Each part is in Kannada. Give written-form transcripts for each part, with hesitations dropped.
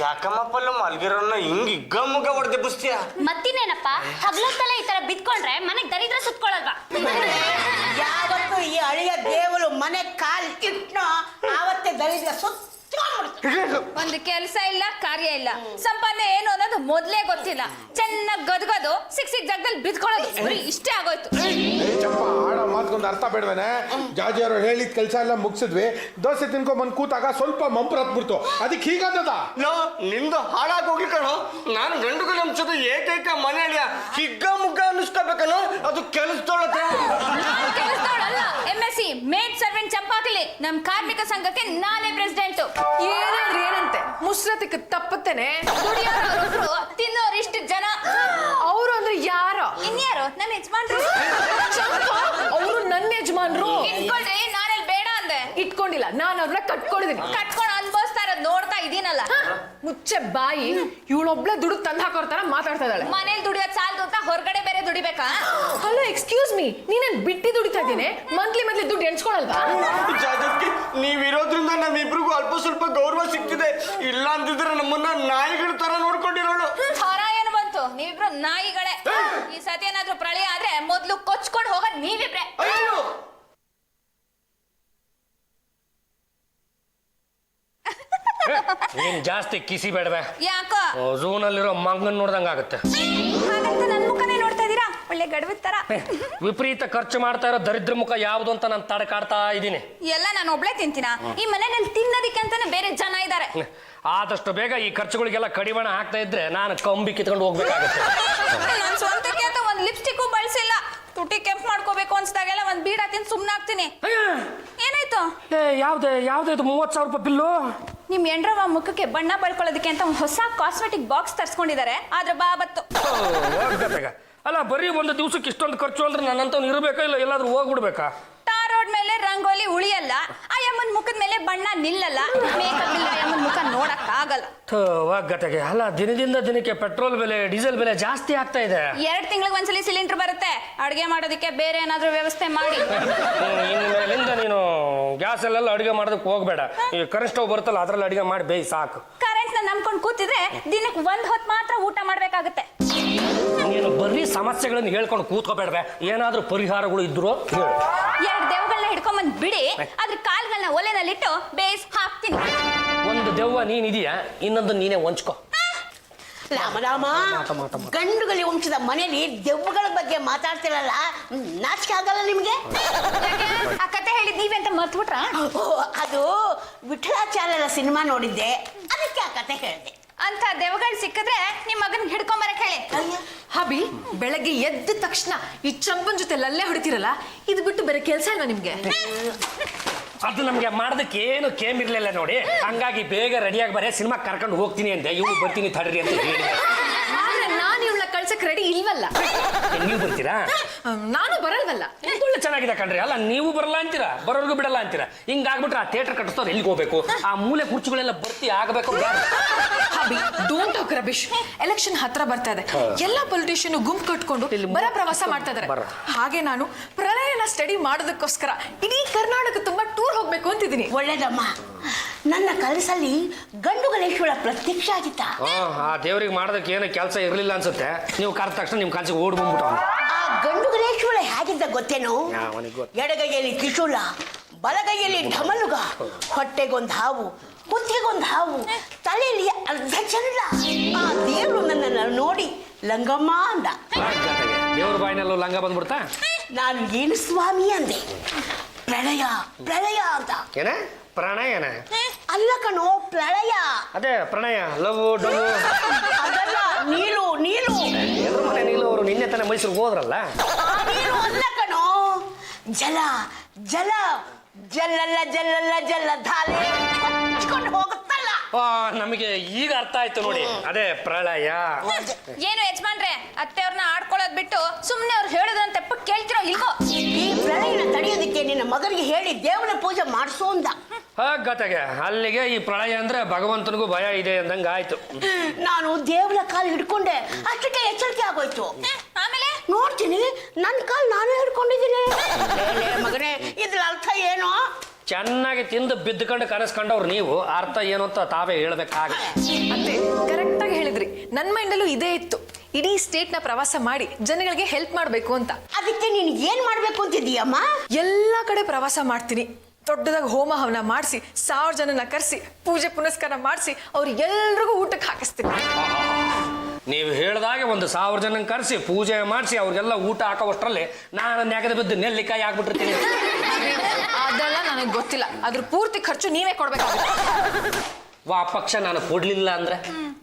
ಯಾಕಮ್ಮ ಪಲ್ಲು ಮಲ್ಗಿರೋನ್ನ ಹಿಂಗ್ ಹಿಗ್ಗಮ್ಮಗ ಹೊಡೆದೆ ಬುಸ್ತಿಯ ಮತ್ತಿನೇನಪ್ಪ ಹಗ್ಲೊತ್ತಲ್ಲ ಈ ತರ ಬಿದ್ಕೊಂಡ್ರೆ ಮನೆಗ್ ದರಿದ್ರ ಸುತ್ಕೊಳಲ್ವಾ? ಯಾವತ್ತು ಈ ಅಳಿಯ ದೇವರು ಮನೆ ಕಾಲ್ ಇಟ್ನೋ ಆವತ್ತೇ ದರಿದ್ರ ಒಂದು ಕೆಲಸ ಇಲ್ಲ, ಕಾರ್ಯ ಇಲ್ಲ, ಸಂಪಾದನೆ ಏನು ಅನ್ನೋದು ಮೊದ್ಲೇ ಗೊತ್ತಿಲ್ಲ. ಚೆನ್ನಾಗಿ ಗದ್ಗದು ಸಿಕ್ ಜಾಗದಲ್ಲಿ ಬಿದ್ಕೊಳ್ಳೋದು, ಬರೀ ಇಷ್ಟೇ ಆಗೋಯ್ತು. ಚಪ್ಪ ಆಡೋ ಮಾತ್ಕೊಂದು ಅರ್ಥ ಬೇಡವೇನೆ? ಜಾಜಿ ಅವರು ಹೇಳಿದ ಕೆಲಸ ಎಲ್ಲ ಮುಗಿಸಿದ್ವಿ. ದೋಸೆ ತಿನ್ಕೊಂಡ್ ಕೂತಾಗ ಸ್ವಲ್ಪ ಮಂಪ್ರ ಹತ್ಬಿಡ್ತು, ಅದಕ್ಕೆ ಹೀಗಂದದ. ನೋ ನಿಮ್ದು ಹಾಳಾಗಿ ಹೋಗಿ ಕಣೋ. ನಾನು ಗಂಡುಗಳು ಅಂಶದ ಏಕೈಕ ಮನೆಯ ಹಿಗ್ಗ ಮುಗ್ಗ ಅನ್ನಿಸ್ಕೋಬೇಕನೋ ಅದು ಕೆಲಸದೊಳಗೆ. ಕೆಲಸದವಳಲ್ಲ, MSc ಮೇಡ್ ಸರ್ವೆಂಟ್ ಚಂಪಾಕಲಿ ನಮ್ ಕಾರ್ಮಿಕ ಸಂಘಕ್ಕೆ ನಾನೇ ಪ್ರೆಸಿಡೆಂಟ್. ಏನಾದ್ರೂ ಏನಂತೆ ಮುಸ್ರತಿಗೆ ತಪ್ಪತ್ತೇನೆ. ದುಡಿಯೋರು ತಿನ್ನೋರು ಇಷ್ಟು ಜನ. ಅವರು ಅಂದ್ರೆ ಯಾರೋ? ಇನ್ಯಾರು? ನನ್ನ ಯಜಮಾನ್ರು. ಅವರು ನನ್ನ ಯಜಮಾನ್ರು. ಇಟ್ಕೊಳ್ರಿ, ನಾನೆಲ್ಲಿ ಬೇಡ ಅಂದೆ. ಇಟ್ಕೊಂಡಿಲ್ಲ, ನಾನು ಅವ್ರನ್ನ ಕಟ್ಕೊಂಡಿದ್ದೀನಿ. ಕಟ್ಕೊಂಡು ಅನ್ಭವಿಸ್ತಾ ಇರೋದು ನೋಡ್ತಾ ಇದೀನಲ್ಲ. ಮುಚ್ಚೆ ಬಾಯಿ. ಇವಳೊಬ್ಳೆ ದುಡ್ಡು ತಂದು ಹಾಕೋರ್ತಾರ ಮಾತಾಡ್ತಾ ಇದ್ದಾಳೆ. ಮನೇಲಿ ದುಡಿಯೋದ್ ಸಾಲದು ಅಂತ ಹೊರಗಡೆ ಬೇರೆ ದುಡಿಬೇಕಾ? ಹಲೋ, ಎಕ್ಸ್ಕ್ಯೂಸ್ ಮೀ, ನೀನೇನ್ ಬಿಟ್ಟಿ ದುಡಿತಾ ಇದ್ದೀನಿ? ಮಂತ್ಲಿ ದುಡ್ಡು ಎಣ್ಸ್ಕೊಳಲ್ವಾ? ಜಾಜತ್ಗೆ ನೀವಿರೋದ್ರಿಂದ ನಮ್ಮಿಬ್ರಿಗೂ ಅಲ್ಪ ಸ್ವಲ್ಪ ಗೌರವ ಸಿಗ್ತಿದೆ. ಇಲ್ಲ ಅಂದಿದ್ರೆ ನಮ್ಮನ್ನ ನಾಯಿಗಳ ತರ ನೋಡ್ಕೊಂಡಿರೋಳು. ಹೊರ ಏನು ಬಂತು? ನೀವಿಬ್ರು ನಾಯಿಗಳೇ. ಈ ಸತಿ ಏನಾದ್ರೂ ಪ್ರಳಯ ಆದ್ರೆ ಮೊದ್ಲು ಕೊಚ್ಕೊಂಡು ಹೋಗೋದ್ ನೀವಿಬ್ರೆ. ನೀನ್ ಜಾಸ್ತಿ ಕಿಸಿ ಬೇಡವೆ. ಯಾಕೋ? ಝೂನಲ್ಲಿರೋ ಮಂಗನ್ ನೋಡ್ದಂಗ ಆಗುತ್ತೆ. ಹಾಗಂತ ನನ್ ಮುಖನೇ ನೋಡ್ತಾ ಇದೀರಾ? ಒಳ್ಳೆ ಗಡವಿದ ತರ. ವಿಪರೀತ ಖರ್ಚು ಮಾಡ್ತಾ ಇರೋ ದರಿದ್ರ ಮುಖ ಯಾವ್ದು ಅಂತ ನಾನು ತಡಕಾಡ್ತಾ ಇದ್ದೀನಿ. ಎಲ್ಲ ನಾನು ಒಬ್ಳೆ ತಿಂತೀನ? ಈ ಮನೆಯಲ್ಲಿ ತಿನ್ನೋದಿಕ್ಕೆ ಅಂತಾನೆ ಬೇರೆ ಜನ ಇದ್ದಾರೆ. ಆದಷ್ಟು ಬೇಗ ಈ ಖರ್ಚುಗಳಿಗೆಲ್ಲ ಕಡಿವಾಣ ಹಾಕ್ತಾ ಇದ್ರೆ ನಾನು ಕಂಬಿ ಕಿತ್ಕೊಂಡು ಹೋಗ್ಬೇಕಾಗುತ್ತೆ. ನಾನು ಸ್ವಂತಕ್ಕೆ ಅಂತ ಒಂದ್ ಲಿಪ್ಸ್ಟಿಕ್ ಬಳಸಿಲ್ಲ. ತುಟಿ ಕೆಂಪ್ ಮಾಡ್ಕೋಬೇಕು ಅನ್ಸ್ದಾಗೆಲ್ಲ ಒಂದ್ ಬೀಡ ತಿಂದು ಸುಮ್ನೆ ಆಗ್ತೀನಿ. ಏನಾಯ್ತು? ಯಾವ್ದೇ ಇದು 30,000 ರೂಪಾಯಿ ಬಿಲ್ಲು. ನಿಮ್ ಎಂಡ್ರವ ಮುಖಕ್ಕೆ ಬಣ್ಣ ಬಳ್ಕೊಳ್ಳೋದಕ್ಕೆ ಅಂತ ಹೊಸ ಕಾಸ್ಮೆಟಿಕ್ ಬಾಕ್ಸ್ ತರ್ಸ್ಕೊಂಡಿದ್ದಾರೆ. ಆದ್ರೆ ಬಾಬತ್ತು ಅಲ್ಲ, ಬರೀ ಒಂದು ದಿವ್ಸಕ್ಕೆ ಇಷ್ಟೊಂದು ಖರ್ಚು ಅಂದ್ರೆ ನನ್ನಂತ ಇರ್ಬೇಕಾ ಇಲ್ಲ ಎಲ್ಲಾದ್ರೂ ಹೋಗ್ಬಿಡ್ಬೇಕಾ? ಟಾರ್ ರೋಡ್ ಮೇಲೆ ರಂಗೋಲಿ ಉಳಿಯಲ್ಲ, ಅಯ್ಯಮ್ಮನ್ ಮುಖದ ಮೇಲೆ ಬಣ್ಣ ನಿಲ್ಲಲ್ಲ, ಮೇಕಪ್ ಇಲ್ಲ ಅಯ್ಯಮ್ಮನ್ ಮುಖ ನೋಡಕ್ ಆಗಲ್ಲ. ಗತೆಗೆ ಅಲ್ಲ, ದಿನದಿಂದ ದಿನಕ್ಕೆ ಪೆಟ್ರೋಲ್ ಬೆಲೆ ಡೀಸೆಲ್ ಬೆಲೆ ಜಾಸ್ತಿ ಆಗ್ತಾ ಇದೆ. 2 ತಿಂಗಳಿಗೆ ಒಂದ್ಸಲಿ ಸಿಲಿಂಡರ್ ಬರುತ್ತೆ. ಅಡ್ಗೆ ಮಾಡೋದಕ್ಕೆ ಬೇರೆ ಏನಾದ್ರೂ ವ್ಯವಸ್ಥೆ ಮಾಡಿ. ಇನ್ಮೇಲಿಂದ ನೀನು ಗ್ಯಾಸ್ ಅಲ್ಲೆಲ್ಲ ಅಡುಗೆ ಮಾಡೋದಕ್ಕೆ ಹೋಗ್ಬೇಡ. ಈ ಕರೆಂಟ್ ಸ್ಟವ್ ಬರುತ್ತಲ್ಲ ಅದ್ರಲ್ಲಿ ಅಡುಗೆ ಮಾಡಿ ಬೇಯಿ ಸಾಕು. ಕರೆಂಟ್ ನ ನಂಬ್ಕೊಂಡು ಕೂತಿದ್ರೆ ದಿನಕ್ಕೆ 1 ಹೊತ್ತು ಮಾತ್ರ ಊಟ ಮಾಡ್ಬೇಕಾಗುತ್ತೆ. ನೀನು ಬರೀ ಸಮಸ್ಯೆಗಳನ್ನು ಹೇಳ್ಕೊಂಡು ಕೂತ್ಕೋಬೇಡ್ವೆ. ಏನಾದ್ರೂ ಪರಿಹಾರಗಳು ಇದ್ರು ಹೇಳು. 2 ದೆವ್ವಗಳನ್ನ ಹಿಡ್ಕೊಂಬಂದ್ ಬಿಡಿ, ಅದ್ರ ಕಾಲ್ಗಳನ್ನ ಒಲೆನಲ್ಲಿಟ್ಟು ಬೇಯಿಸಿ ಹಾಕ್ತೀನಿ. ಒಂದು ದೆವ್ವ ನೀನಿದೀಯಾ, ಇನ್ನೊಂದು ನೀನೇ ಹೊಂಚ್ಕೋ. ರಾಮ ಗಂಡುಗಲಿ ವಂಶದ ಮನೆಯಲ್ಲಿ ದೆವ್ವಗಳ ಬಗ್ಗೆ ಮಾತಾಡ್ತಿರಲ್ಲ, ನಾಚಿಕೆ ಆಗಲ್ಲ ನಿಮ್ಗೆ? ಆ ಕತೆ ಹೇಳಿದ್ ನೀವೇ ಅಂತ ಮರ್ತ್ಬಿಟ್ರ? ಅದು ವಿಠಲಾಚಾರ್ಯರ ಸಿನಿಮಾ ನೋಡಿದ್ದೆ, ಅದಕ್ಕೆ ಆ ಕತೆ ಹೇಳಿದೆ. ಅಂತ ದೆವ್ವಗಳು ಸಿಕ್ಕಿದ್ರೆ ನಿಮ್ ಮಗನ್ ಹಿಡ್ಕೊಂಬರಕ್ ಹೇಳಿ. ಹಬಿ, ಬೆಳಗ್ಗೆ ಎದ್ದ ತಕ್ಷಣ ಈ ಚಂಪನ್ ಜೊತೆ ಲಲ್ಲೆ ಹೊಡಿತೀರಲ್ಲ, ಇದು ಬಿಟ್ಟು ಬೇರೆ ಕೆಲಸ ಇಲ್ವಾ ನಿಮ್ಗೆ? ಅದು ನಮ್ಗೆ ಮಾಡೋದಕ್ಕೆ ಏನು ಕೇಮ್ ಇರ್ಲಿಲ್ಲ ನೋಡಿ. ಹಂಗಾಗಿ ಬೇಗ ರೆಡಿಯಾಗಿ ಬರೇ ಸಿನಿಮಾ ಕರ್ಕೊಂಡು ಹೋಗ್ತೀನಿ ಅಂದೆ. ಇವ್ರು ಬರ್ತೀನಿ ತಡ್ರಿ ಅಂತ ಹೇಳಿ. ಆದ್ರೆ ನಾನು ಇವಳ ಕಳ್ಸಕ್ ರೆಡಿ ಇಲ್ವಲ್ಲ. ನೀವು ಬರ್ತೀರಾ? ನಾನು ಬರಲ್ವಲ್ಲ. ಒಳ್ಳೆ ಚೆನ್ನಾಗಿದೆ ಕಣ್ರಿ. ಅಲ್ಲ, ನೀವು ಬರಲ್ಲ ಅಂತೀರಾ, ಬರೋರ್ಗು ಬಿಡಲ್ಲ ಅಂತೀರಾ. ಹಿಂಗಾಗ್ಬಿಟ್ರೆ ಆ ಥಿಯೇಟರ್ ಕಟ್ಟಿಸ್ತವ್ರು ಎಲ್ಲಿಗೆ ಹೋಗ್ಬೇಕು? ಆ ಮೂಲೆ ಕುರ್ಚಿಗಳೆಲ್ಲ ಬರ್ತಿ ಆಗಬೇಕು. ಹಬಿ, ಡೋಂಟ್ ಟಾಕ್ ರಬಿಶ್. ಎಲೆಕ್ಷನ್ ಹತ್ರ ಬರ್ತಾ ಇದೆ. ಎಲ್ಲಾ ಪೊಲಿಟಿಷಿಯನ್ ಗುಂಪು ಕಟ್ಕೊಂಡು ಬರ ಪ್ರವಾಸ ಮಾಡ್ತಾ ಇದಾರೆ. ಹಾಗೆ ನಾನು ಪ್ರಳಯನ ಸ್ಟಡಿ ಮಾಡೋದಕ್ಕೋಸ್ಕರ ಇಡೀ ಕರ್ನಾಟಕ ತುಂಬಾ ಟೂರ್ ಹೋಗ್ಬೇಕು ಅಂತಿದ್ದೀನಿ. ಒಳ್ಳೇದಮ್ಮ, ನನ್ನ ಕನಸಲ್ಲಿ ಗಂಡು ಗಣೇಶ್ವರ ಪ್ರತ್ಯಕ್ಷ ಆಗಿತ್ತ. ಆ ದೇವ್ರಿಗೆ ಮಾಡೋದಕ್ಕೆ ಏನು ಕೆಲಸ ಇರ್ಲಿಲ್ಲ ಅನ್ಸುತ್ತೆ. ನೀವು ಕರೆದ ತಕ್ಷಣ ನಿಮ್ ಕನಸಿಗೆ ಓಡ್ ಬಂದ್ಬಿಟ್ಟು ಆ ಗಂಡು ಗಣೇಶ್ವರ ಹೇಗಿದ್ದ ಗೊತ್ತೇನು? ಎಡಗೈಯಲ್ಲಿ ತ್ರಿಶೂಲ, ಬಲಗೈಯಲ್ಲಿ ಢಮಲುಗ, ಹೊಟ್ಟೆಗೊಂದು ಹಾವು, ಕುತ್ತಿಗೆಗೊಂದು ಹಾವು, ತಲೆಯಲ್ಲಿ ಅರ್ಧ ಚಂದ್ರ. ಆ ದೇವರು ನನ್ನನ್ನು ನೋಡಿ ಲಂಗಮ್ಮ ಅಂದ. ದೇವ್ರ ಬಾಯಿನಲ್ಲೂ ಲಂಗ ಬಂದ್ಬಿಡ್ತಾ? ನಾನು ಏನು ಸ್ವಾಮಿ ಅಂದೆ. ಪ್ರಳಯ ಪ್ರಳಯ ಅಂತ. ಏನ ಪ್ರಣಯನ? ಅಲ್ಲ ಕಣೋ, ಪ್ರಳಯ. ಅದೇ ಪ್ರಣಯ, ಲವ್ ಡವ್. ಅದಲ್ಲ, ನೀಲು ನೀಲು. ಎದ್ರ ಮನೆ ನೀಲು ಅವರು ನಿನ್ನೆ ತಾನೇ ಮೈಸೂರಿಗೆ ಹೋದ್ರಲ್ಲ. ನೀನು ಅಲ್ಲ ಕಣೋ, ಜಲ ಜಲ ಜಲ್ಲಲ್ಲ ಜಲ್ಲಲ್ಲ ಜಲ್ಲ ಧಾಲೆ ಕೊಚ್ಕೊಂಡು ಹೋಗುತ್ತಲ್ಲ. ನಮಗೆ ಈಗ ಅರ್ಥ ಆಯ್ತು ನೋಡಿ. ಅದೇ ಪ್ರಳಯ. ಏನು ಯಜಮಾನ್ರೆ, ಅತ್ತೆಯವ್ರನ್ನ ಆಡ್ಕೊಳ್ಳೋದ್ ಬಿಟ್ಟು ಸುಮ್ನೆ ಅವ್ರು ಹೇಳೋದನ್ನ ತೆಪ್ಪ ಕೇಳ್ತಿರೋ ಇಲ್ವೋ? ಈ ಪ್ರಳಯನ ತಡೆಯೋದಕ್ಕೆ ನಿನ್ನ ಮಗನಿಗೆ ಹೇಳಿ ದೇವರ ಪೂಜೆ ಮಾಡಿಸು ಅಂದ. ಗತೆಗೆ ಅಲ್ಲಿಗೆ ಈ ಪ್ರಳಯ ಅಂದ್ರೆ ಭಗವಂತನಿಗೂ ಭಯ ಇದೆ ಅಂದಂಗ ಆಯ್ತು. ನಾನು ದೇವರ ಕಾಲು ಹಿಡ್ಕೊಂಡೆ, ಅಷ್ಟಕ್ಕೆ ಎಚ್ಚರಿಕೆ ಆಗೋಯ್ತು. ಆಮೇಲೆ ನೋಡ್ತೀನಿ ನನ್ನ ಕಾಲು ನಾನೇ ಹಿಡ್ಕೊಂಡಿದ್ದೀನಿ. ಮಗನೇ, ಇದ್ರ ಅರ್ಥ ಏನು? ಚೆನ್ನಾಗಿ ತಿಂದು ಬಿದ್ದುಕೊಂಡು ಕನಸ್ಕೊಂಡವ್ರು ನೀವು ಅರ್ಥ ಏನು ಅಂತ ತಾವೇ ಹೇಳ್ಬೇಕಾಗ ಅತ್ತೆ ಕರೆಕ್ಟಾಗಿ ಹೇಳಿದ್ರಿ. ನನ್ನ ಮೈಂಡಲ್ಲೂ ಇದೇ ಇತ್ತು, ಇಡೀ ಸ್ಟೇಟ್ ನ ಪ್ರವಾಸ ಮಾಡಿ ಜನಗಳಿಗೆ ಹೆಲ್ಪ್ ಮಾಡ್ಬೇಕು ಅಂತ. ಅದಕ್ಕೆ ನೀನು ಏನ್ ಮಾಡ್ಬೇಕು ಅಂತಿದೀಯಮ್ಮ? ಎಲ್ಲಾ ಕಡೆ ಪ್ರವಾಸ ಮಾಡ್ತೀನಿ, ದೊಡ್ಡದಾಗಿ ಹೋಮ ಹವನ ಮಾಡಿಸಿ 1000 ಜನನ ಕರೆಸಿ ಪೂಜೆ ಪುನಸ್ಕಾರ ಮಾಡಿಸಿ ಅವ್ರಿಗೆಲ್ರಿಗೂ ಊಟಕ್ಕೆ ಹಾಕಿಸ್ತೀನಿ. ನೀವು ಹೇಳ್ದಾಗೆ 1000 ಜನ ಕರೆಸಿ ಪೂಜೆ ಮಾಡಿಸಿ ಅವ್ರಿಗೆಲ್ಲ ಊಟ ಹಾಕೋವಷ್ಟರಲ್ಲಿ ನಾನು ನೆಗದ ಬಿದ್ದು ನೆಲ್ಲಿಕಾಯಿ ಆಗ್ಬಿಟ್ಟಿರ್ತೀನಿ. ಅದೆಲ್ಲ ನನಗೆ ಗೊತ್ತಿಲ್ಲ, ಅದ್ರ ಪೂರ್ತಿ ಖರ್ಚು ನೀವೇ ಕೊಡ್ಬೇಕಾಗುತ್ತೆ. ಪಕ್ಷ ನಾನು ಕೊಡ್ಲಿಲ್ಲ ಅಂದ್ರೆ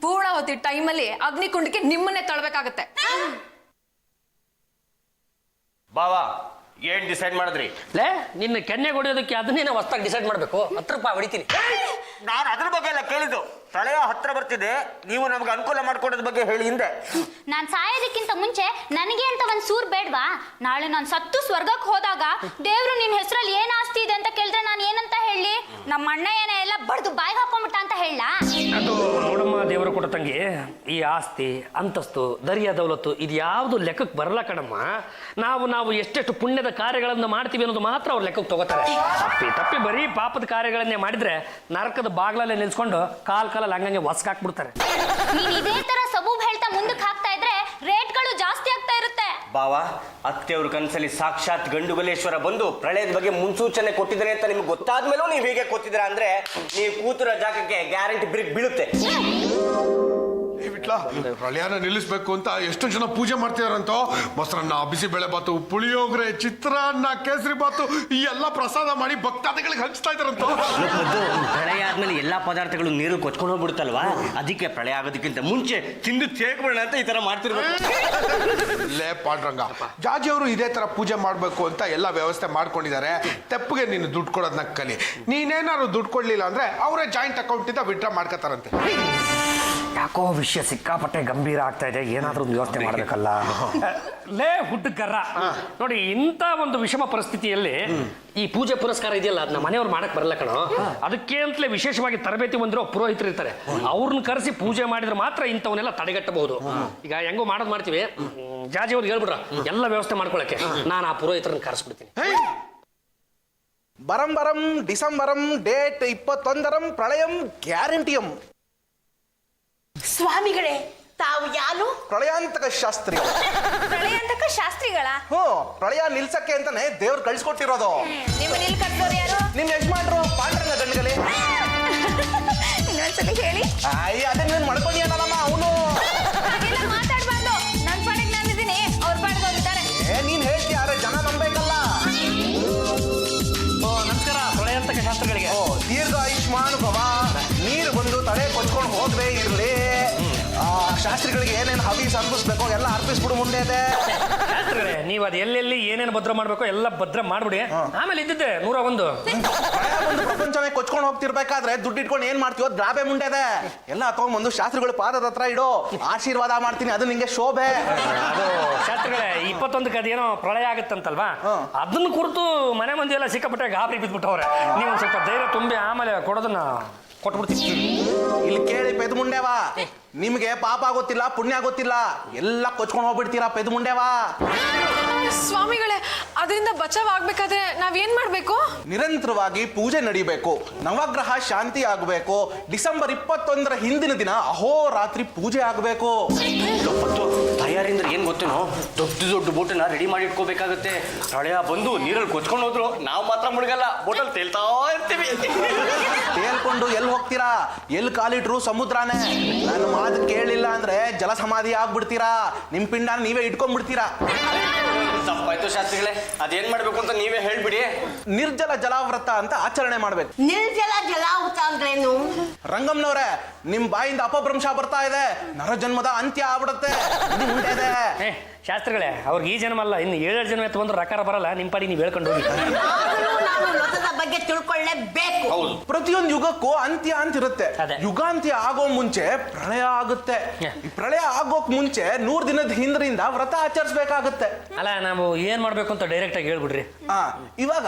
ಪೂರ್ಣಾವತಿ ಟೈಮಲ್ಲಿ ಅಗ್ನಿಕುಂಡಕ್ಕೆ ನಿಮ್ಮನ್ನೇ ತಳ್ಬೇಕಾಗತ್ತೆ. ಬಾವಾ ಏನ್ ಡಿಸೈಡ್ ಮಾಡಿದ್ರಿ? ಲೇ ನಿನ್ನ ಕೆನ್ನೆ ಹೊಡೆಯೋದಕ್ಕೆ ಅದನ್ನೇ ಹೊಸ್ತಾಗಿ ಡಿಸೈಡ್ ಮಾಡಬೇಕು. 10 ರೂಪಾಯಿ ಹೊಡಿತೀನಿ. ನಾನು ಅದ್ರ ಬಗ್ಗೆ ಎಲ್ಲ ಕೇಳಿದ್ದು. ಪ್ರಳಯ ಹತ್ರ ಬರ್ತಿದೆ, ನೀವು ನಮ್ಗೆ ಅನುಕೂಲ ಮಾಡ್ಕೊಡೋದ್ ಬಗ್ಗೆ ಹೇಳಿ ಹಿಂದೆ. ನಾನ್ ಸಾಯೋದಕ್ಕಿಂತ ಮುಂಚೆ ನನಗೆ ಅಂತ ಒಂದ್ ಸೂರ್ ಬೇಡ್ವಾ? ನಾಳೆ ನಾನು ಸತ್ತು ಸ್ವರ್ಗಕ್ಕೆ ಹೋದಾಗ ದೇವ್ರು ನಿನ್ ಹೆಸರಲ್ಲಿ ಏನ್ ಆಸ್ತಿ ಇದೆ ಅಂತ ಕೇಳಿದ್ರೆ ನಾನು ಏನಂತ ಹೇಳಿ? ನಮ್ಮ ಅಣ್ಣ ಏನೇ ಎಲ್ಲ ಬಡ್ದು ಬಾಯಿಗೆ ಹಾಕೊಂಡ್ಬಿಟ್ಟ ಅಂತ ಹೇಳ? ಅದು ನೋಡಮ್ಮ ದೇವರು ಕೊಟ್ಟ ತಂಗಿ, ಈ ಆಸ್ತಿ ಅಂತಸ್ತು ದರಿಯ ದೌಲತ್ತು ಇದು ಯಾವುದು ಲೆಕ್ಕಕ್ಕೆ ಬರಲ್ಲ ಕಣಮ್ಮ. ನಾವು ಎಷ್ಟೆಷ್ಟು ಪುಣ್ಯದ ಕಾರ್ಯಗಳನ್ನು ಮಾಡ್ತೀವಿ ಅನ್ನೋದು ಮಾತ್ರ ಅವ್ರು ಲೆಕ್ಕಕ್ಕೆ ತಗೋತಾರೆ. ತಪ್ಪಿ ಬರೀ ಪಾಪದ ಕಾರ್ಯಗಳನ್ನೇ ಮಾಡಿದ್ರೆ ನರಕದ ಬಾಗ್ಲಲ್ಲೇ ನಿಲ್ಸ್ಕೊಂಡು ಕಾಲಲ್ಲಿ ಹಂಗಂಗೆ ಹೊಸ್ಕಾಕ್ಬಿಡ್ತಾರೆ. ನೀನ್ ಇದೇ ತರ ಸಬೂಬ್ ಹೇಳ್ತಾ ಮುಂದಕ್ಕೆ ಹಾಕ್ತಾ ಇದ್ರೆ ರೇಟ್ಗಳು ಜಾಸ್ತಿ ಆಗ್ತಾ ಇರುತ್ತೆ. ಬಾವಾ ಅತ್ತೆಯವ್ರ ಕನಸಲ್ಲಿ ಸಾಕ್ಷಾತ್ ಗಂಡುಗಲೇಶ್ವರ ಬಂದು ಪ್ರಳಯದ ಬಗ್ಗೆ ಮುನ್ಸೂಚನೆ ಕೊಟ್ಟಿದ್ದಾರೆ ಅಂತ ನಿಮ್ಗೆ ಗೊತ್ತಾದ್ಮೇಲೂ ನೀವು ಹೀಗೆ ಕೂತಿದ್ದೀರಾ ಅಂದ್ರೆ ನೀವು ಕೂತಿರೋ ಜಾಗಕ್ಕೆ ಗ್ಯಾರಂಟಿ ಬ್ರೇಕ್ ಬೀಳುತ್ತೆ. ಪ್ರಳಯನ ನಿಲ್ಲಿಸ್ಬೇಕು ಅಂತ ಎಷ್ಟು ಜನ ಪೂಜೆ ಮಾಡ್ತಿದಾರಂತ. ಮೊಸರನ್ನ, ಬಿಸಿಬೇಳೆ ಬಾತು, ಪುಳಿಯೋಗರೆ, ಚಿತ್ರಾನ್ನ, ಕೇಸರಿ ಬಾತು ಈ ಎಲ್ಲ ಪ್ರಸಾದ ಮಾಡಿ ಭಕ್ತಾದಿಗಳಿಗೆ ಹಂಚ್ತಾ ಇದಾರಂತ. ಪ್ರಳಯ ಆದ್ಮೇಲೆ ಎಲ್ಲಾ ಪದಾರ್ಥಗಳು ನೀರು ಕೊಚ್ಕೊಂಡು ಹೋಗ್ಬಿಡುತ್ತಲ್ವಾ, ಅದಕ್ಕೆ ಪ್ರಳಯ ಆಗೋದಕ್ಕಿಂತ ಮುಂಚೆ ತಿಂದು ತೇಗ್ಬಿಡೋಣ ಅಂತ ಈ ತರ ಮಾಡ್ತಿರ್ಬೇಕು. ಲೇ ಪಾಂಡ್ರಂಗ, ಜಾಜಿ ಅವರು ಇದೇ ತರ ಪೂಜೆ ಮಾಡ್ಬೇಕು ಅಂತ ಎಲ್ಲ ವ್ಯವಸ್ಥೆ ಮಾಡ್ಕೊಂಡಿದ್ದಾರೆ. ತೆಪ್ಪಗೆ ನೀನು ದುಡ್ಡು ಕೊಡೋದನ್ನ ಕಲಿ. ನೀನೇನಾದ್ರು ದುಡ್ಡು ಕೊಡ್ಲಿಲ್ಲ ಅಂದ್ರೆ ಅವರೇ ಜಾಯಿಂಟ್ ಅಕೌಂಟ್ ಇಂದ ವಿಡ್ರಾ ಮಾಡ್ಕೋತಾರಂತೆ. ಯಾಕೋ ವಿಷಯ ಸಿಕ್ಕಾಪಟ್ಟೆ ಗಂಭೀರ ಆಗ್ತಾ ಇದೆ, ಏನಾದ್ರೂ ಒಂದು ವ್ಯವಸ್ಥೆ ಮಾಡ್ಬೇಕಲ್ಲ. ಲೇ ಹುಡ್ಗರ್ರ ನೋಡಿ, ಇಂಥ ಒಂದು ವಿಷಮ ಪರಿಸ್ಥಿತಿಯಲ್ಲಿ ಈ ಪೂಜೆ ಪುರಸ್ಕಾರ ಇದೆಯಲ್ಲ ಅದನ್ನ ಮನೆಯವ್ರು ಮಾಡಕ್ ಬರಲ್ಲ ಕಣೋ. ಅದಕ್ಕೆ ಅಂತಲೇ ವಿಶೇಷವಾಗಿ ತರಬೇತಿ ಹೊಂದಿರೋ ಪುರೋಹಿತರು ಇರ್ತಾರೆ. ಅವ್ರನ್ನ ಕರೆಸಿ ಪೂಜೆ ಮಾಡಿದ್ರೆ ಮಾತ್ರ ಇಂಥವನ್ನೆಲ್ಲ ತಡೆಗಟ್ಟಬಹುದು. ಈಗ ಹೆಂಗೋ ಮಾಡ್ತೀವಿ, ಜಾಜಿ ಅವ್ರಿಗೆ ಹೇಳ್ಬಿಡ್ರ ಎಲ್ಲ ವ್ಯವಸ್ಥೆ ಮಾಡ್ಕೊಳಕ್ಕೆ. ನಾನು ಆ ಪುರೋಹಿತರನ್ನ ಕರೆಸ್ಬಿಡ್ತೀನಿ. ಬರಂ ಡಿಸೆಂಬರಂ ಡೇಟ್ 21 ಪ್ರಳಯಂ ಗ್ಯಾರಂಟಿಯಂ. ಸ್ವಾಮಿಗಳೇ, ತಾವು ಯಾರು? ಪ್ರಳಯಾಂತಕ ಶಾಸ್ತ್ರಿ. ಪ್ರಳಯಾಂತಕ ಶಾಸ್ತ್ರಿಗಳ? ಪ್ರಳಯ ನಿಲ್ಸಕ್ಕೆ ಅಂತಾನೆ ದೇವ್ರು ಕಳ್ಸಿಕೊಟ್ಟಿರೋದು. ನಿಮ್ಮ ನಿಲ್ ಕಟ್ಟೋರು ಯಾರು? ನಿಮ್ ಯಜಮಾನ್ರು ಪಾಂಡ್ರಂಗ ಗಂಡಗಲಿ. ಇನ್ನೊಂದ್ಸಲಿ ಹೇಳಿ. ಅದೇ ನೀನ್ ಮಾಡ್ಕೊಂಡಿಯಲ್ಲಮ್ಮ ಅವನು. ಮಾತಾಡ್ಬಾರ್ದು. ನನ್ ಪಾಡಿಗೆ ನಾನಿದ್ದೀನಿ, ಅವ್ರ ಪಾಡಿಗೆ ಹೋಗಿದ್ದಾರೆ. ನೀನ್ ಹೇಳ್ತೀಯಾರೆ ಜನ ನಂಬೇಕಲ್ಲ. ನಮಸ್ಕಾರ ಪ್ರಳಯಾಂತಕ ಶಾಸ್ತ್ರಗಳಿಗೆ. ದೀರ್ಘ ಆಯುಷ್ಮಾನ್ ಭವ. ನೀರು ಬಂದು ತಲೆ ಕೊಚ್ಕೊಂಡು ಹೋಗದೆ ಇರ್ಲಿ. ಶಾಸ್ತ್ರಿಗಳಿಗೆ ಏನೇನು ಹವೀಸ್ ಅರ್ಪಿಸ್ಬೇಕೋ ಎಲ್ಲ ಅರ್ಪಿಸ್ಬಿಡು ಮುಂದೆ ಇದೆ. ನೀವು ಅದು ಎಲ್ಲೆಲ್ಲಿ ಏನೇನು ಭದ್ರ ಮಾಡ್ಬೇಕೋ ಎಲ್ಲ ಭದ್ರ ಮಾಡ್ಬಿಡಿ. ಆಮೇಲೆ ಇದ್ದಿದ್ದೆ 101 ಒಂದು ಪ್ರಪಂಚನೇ ಕೊಚ್ಕೊಂಡು ಹೋಗ್ತಿರ್ಬೇಕಾದ್ರೆ ದುಡ್ಡು ಇಟ್ಕೊಂಡು ಏನ್ ಮಾಡ್ತೀವೋ ದ್ರಾಬೆ ಮುಂಡೆ ಇದೆ. ಎಲ್ಲ ತಗೊಂಡ್ಬಂದು ಶಾಸ್ತ್ರಿಗಳು ಪಾದದ ಹತ್ರ ಇಡು, ಆಶೀರ್ವಾದ ಮಾಡ್ತೀನಿ, ಅದು ನಿಂಗೆ ಶೋಭೆ. ಅದು ಶಾಸ್ತ್ರಿಗಳೇ 21ಕ್ಕೆ ಅದೇನೋ ಪ್ರಳಯ ಆಗುತ್ತಂತಲ್ವಾ, ಅದನ್ನ ಕುರಿತು ಮನೆ ಮಂದಿ ಎಲ್ಲ ಸಿಕ್ಕಾಪಟ್ಟೆ ಗಾಬರಿ ಬಿದ್ಬಿಟ್ಟವ್ರೆ. ನೀವು ಒಂದು ಸ್ವಲ್ಪ ಧೈರ್ಯ ತುಂಬಿ ಆಮೇಲೆ ಕೊಡೋದನ್ನ ಕೊಟ್ಬಿಡ್ತೀನಿ. ಇಲ್ಲಿ ಕೇಳಿ ಪೆದ್ ಮುಂಡೆವಾ, ನಿಮ್ಗೆ ಪಾಪ ಆಗೋತಿಲ್ಲ ಪುಣ್ಯ ಆಗೋತಿಲ್ಲ, ಎಲ್ಲ ಕೊಚ್ಕೊಂಡು ಹೋಗ್ಬಿಡ್ತೀರಾ ಪೆದ್ ಮುಂಡೆವಾ. ಸ್ವಾಮಿಗಳೇ, ಅದರಿಂದ ಬಚಾವ್ ಆಗ್ಬೇಕಾದ್ರೆ ನಾವೇನ್ ಮಾಡ್ಬೇಕು? ನಿರಂತರವಾಗಿ ಪೂಜೆ ನಡಿಬೇಕು, ನವಗ್ರಹ ಶಾಂತಿ ಆಗಬೇಕು. ಡಿಸೆಂಬರ್ 21 ಹಿಂದಿನ ದಿನ ಅಹೋರಾತ್ರಿ ಪೂಜೆ ಆಗಬೇಕು. ತಯಾರಿಂದ ಏನ್ ಗೊತ್ತೇನೋ, ದೊಡ್ಡ ಬೋಟನ್ನ ರೆಡಿ ಮಾಡಿ ಇಟ್ಕೋಬೇಕಾಗುತ್ತೆ. ಪ್ರಳಯ ಬಂದು ನೀರಲ್ಲಿ ಕೊಚ್ಕೊಂಡು ಹೋದ್ರು ನಾವು ಮಾತ್ರ ಮುಳುಗಲ್ಲ, ಬೋಟಲ್ಲಿ ತೇಲ್ತಾ ಇರ್ತೀವಿ. ತೇಲ್ಕೊಂಡು ಎಲ್ಲಿ ಹೋಗ್ತೀರಾ? ಎಲ್ಲಿ ಕಾಲಿಟ್ರು ಸಮುದ್ರನೇ. ನಾನು ಮಾತು ಕೇಳಲಿಲ್ಲ ಅಂದ್ರೆ ಜಲ ಸಮಾಧಿ ಆಗ್ಬಿಡ್ತೀರಾ. ನಿಮ್ ಪಿಂಡನ ನೀವೇ ಇಟ್ಕೊಂಡ್ಬಿಡ್ತೀರಾ. ತಪ್ಪಾಯ್ತು ಶಾಸ್ತ್ರಿಗಳೇ, ಅದೇನ್ ಮಾಡ್ಬೇಕು ಅಂತ ನೀವೇ ಹೇಳ್ಬಿಡಿ. ನಿರ್ಜಲ ಜಲಾವ್ರತ ಅಂತ ಆಚರಣೆ ಮಾಡ್ಬೇಕು. ನಿರ್ಜಲ ಜಲಾವೃತ ಅಂದ್ರೇನು? ರಂಗಮ್ನವ್ರೆ, ನಿಮ್ ಬಾಯಿಂದ ಅಪಭ್ರಂಶ ಬರ್ತಾ ಇದೆ, ನರಜನ್ಮದ ಅಂತ್ಯ ಆಗ್ಬಿಡುತ್ತೆ. ಮುಂದೆ ಇದೆ. ಶಾಸ್ತ್ರಿಗಳೇ, ಅವ್ರಿಗೆ ಈ ಜನ್ಮ ಅಲ್ಲ, ಇನ್ನು 7 ಜನ್ಮ ಎತ್ತು ಬಂದ್ರೆ ರಕಾರ ಬರಲ್ಲ. ನಿಮ್ಮ ಪಾಡಿ ನೀವು ಹೇಳ್ಕೊಂಡು ಹೋಗಿ. ಆದರೂ ನಾವು ವ್ರತದ ಬಗ್ಗೆ ತಿಳ್ಕೊಳ್ಳೇಬೇಕು. ಪ್ರತಿಯೊಂದು ಯುಗಕ್ಕೂ ಅಂತ್ಯ ಅಂತ ಇರುತ್ತೆ. ಅದೇ. ಯುಗಾಂತ್ಯ ಆಗೋ ಮುಂಚೆ ಪ್ರಳಯ ಆಗುತ್ತೆ. ಈ ಪ್ರಳಯ ಆಗೋಕ್ ಮುಂಚೆ 100 ದಿನದ ಹಿಂದ್ರಿಂದ ವ್ರತ ಆಚರಿಸ್ಬೇಕಾಗುತ್ತೆ. ಅಲ್ಲ, ನಾವು ಏನ್ ಮಾಡ್ಬೇಕು ಅಂತ ಡೈರೆಕ್ಟ್ ಆಗಿ ಹೇಳ್ಬಿಡ್ರಿ. ಇವಾಗ